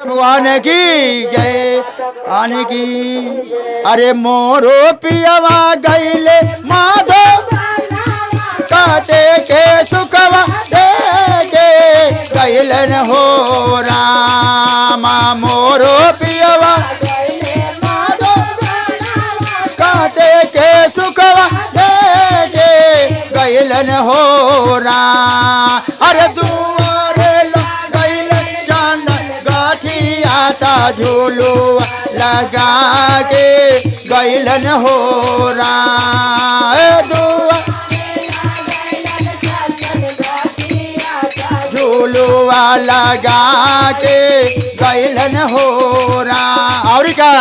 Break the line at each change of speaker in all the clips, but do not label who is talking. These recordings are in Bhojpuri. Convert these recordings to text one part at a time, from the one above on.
भगवान की जय आने की। अरे मोरो पियवा गईले माधो काटे के सुखवा देखे गईलन हो रामा। मोरो पियवा काटे के सुखवा देखे गईलन हो राम। अरे दुआरे गईलन चांदन गाठिया ता झूलुआ लगा के गईलन हो राम। झूलुआ लगा के गईलन हो राम। और क्या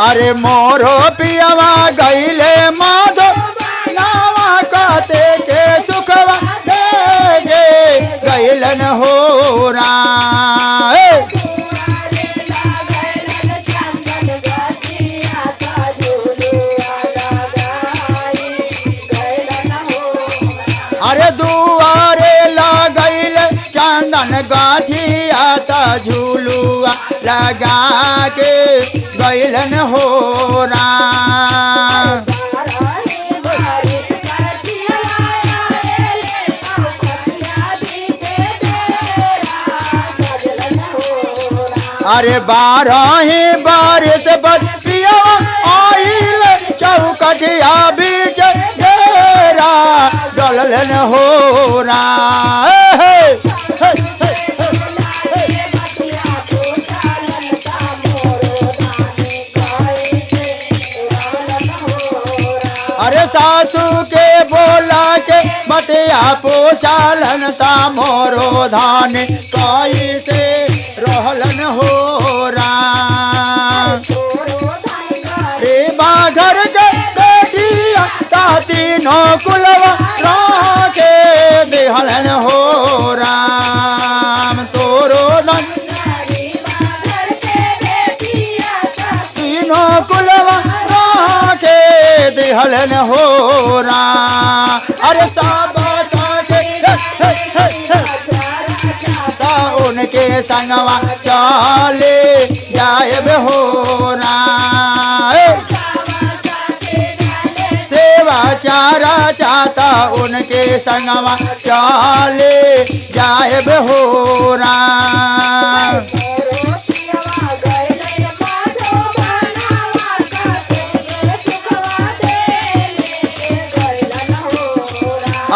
अरे मोरो पियवा गईले माधो नावा काते के सुखवा देखे गईलन हो राम। अरे दुआरे लगैल चंदन गाठिया ता झूलुआ लगा के गईलन हो राम। अरे बारह बारिश बतिया आइल चौकटिया बीच घेरा डलन हो राम। अरे सासू के बोला के बतिया पोचालन ता मोरो धान काई से रहलन हो राम। रे बाघर के बेटिया ता तीनों कुलवा राके देहलन हो राम। तोरो तीनों कुलवा राके देहलन हो राम। अरे उनके संगवा चाले जायब हो राम। सेवा चारा चाहता उनके संगवा चाले जायब हो राम।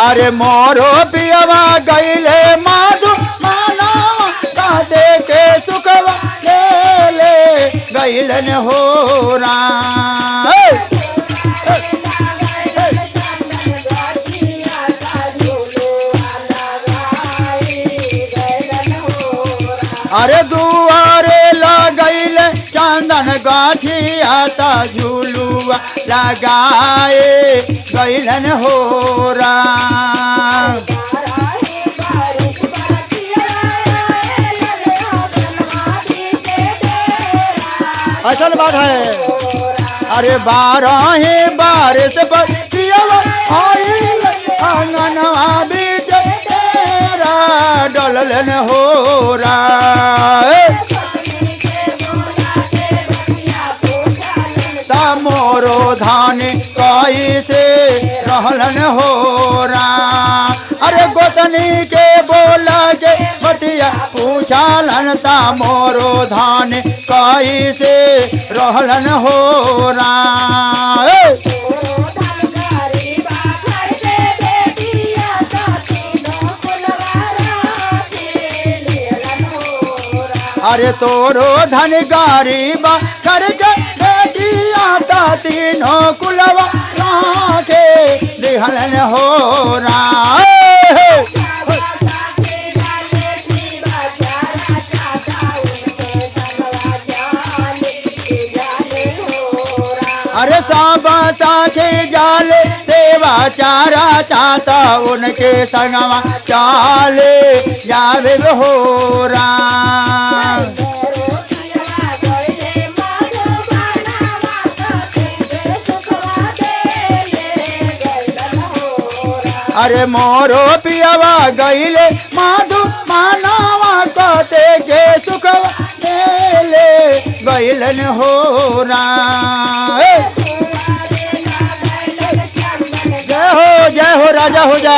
अरे मोरो पियवा गईले माधु मानवा काटे के सुखवा ले गईलन हो राम। अरे दुआरे लगैल चंदन गाठिया ता झूलुआ लगाए गईलन हो राम। असल बात है। अरे बारह बारिश बतिया आइल आंगनवा बीच घेरा डलन हो राम। मोरो धान काई से रहलन हो राम। अरे गोतनी के बोला के बतिया पूछालन ता मोरो धान काई से रहलन हो राम। अरे तोरो धन गरीबा करके बेटिया ता तीनों कुलवा राके देहलन हो राम। अरे साबता के जाले सेवा चारा चाहता उनके संगवा चाले जावे हो राम। अरे मोरो पियवा गईले माधु मानवा कते के सुख मेले गईलन हो जय हो राजा हो जा।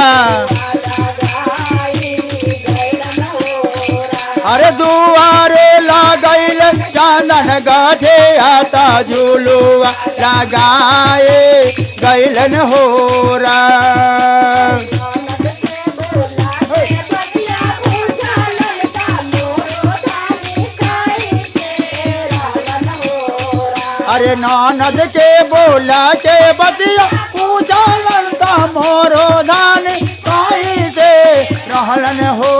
अरे दुआरे लागल चंदन गाठे आता झूलुआ लगाए गईलन हो अरे ननद के बोला के बतिया पूछलन का मोरो धान कहीं से रहलन हो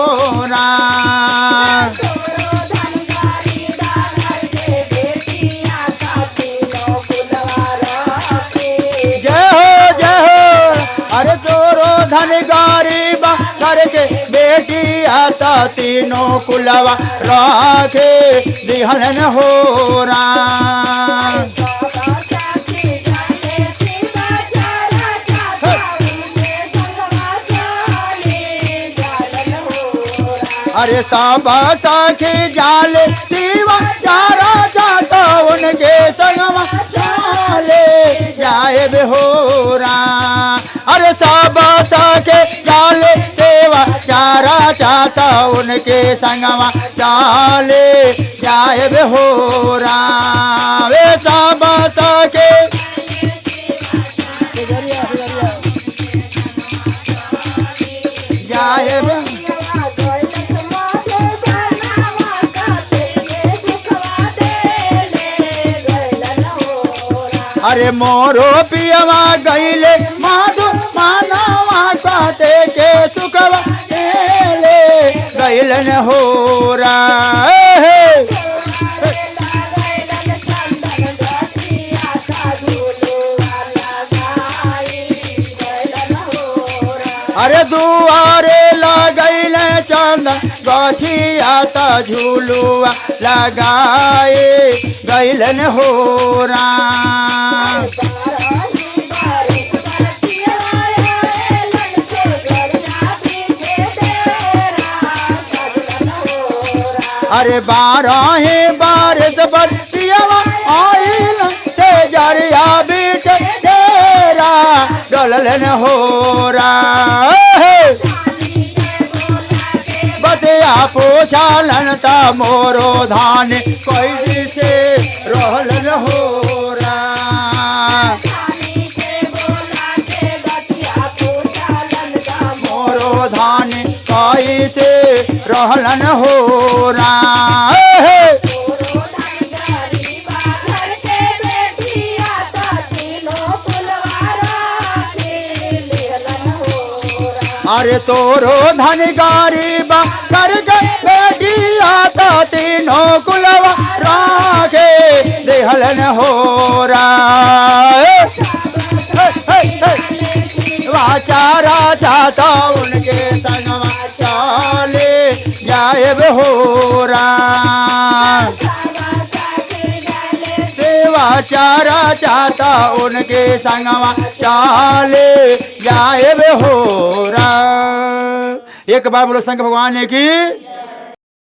जय हो। अरे तोरो धन गरीब करके बेटी आता तीनों कुलवा राखे दिहलन हो अरे सब सखी जाले शिवा चारा जाता उनके संगवा जाले जाए बेहोरा। अरे सब सखी जाले सेवा चारा जाता उनके संगवा जाले जाए बेहोरा। वे सब सखी जाए अरे मोरो पियवा गईले माधु मानवा कते के सुखवा मेले गईलन हो अरे दुआरे लगैल चंदन गठिया त झूलुआ लगाए गईलन हो अरे 12 बारिश बतियावा आइल से जरिया बीच तेरा डलन हो बतिया पूछलन ता मोरो धान कैसे रहलन हो मोरो धान कैसे रहलन हो अरे तोरो धन गरीबा करके बेटिया तो तीनों कुलवा राखे देहलन हो चारा चाहता उनके संगवा चाले जाएब हो सेवा चारा चाहता उनके संगवा चाले जाएब हो। एक बार बोलो शंकर भगवान की।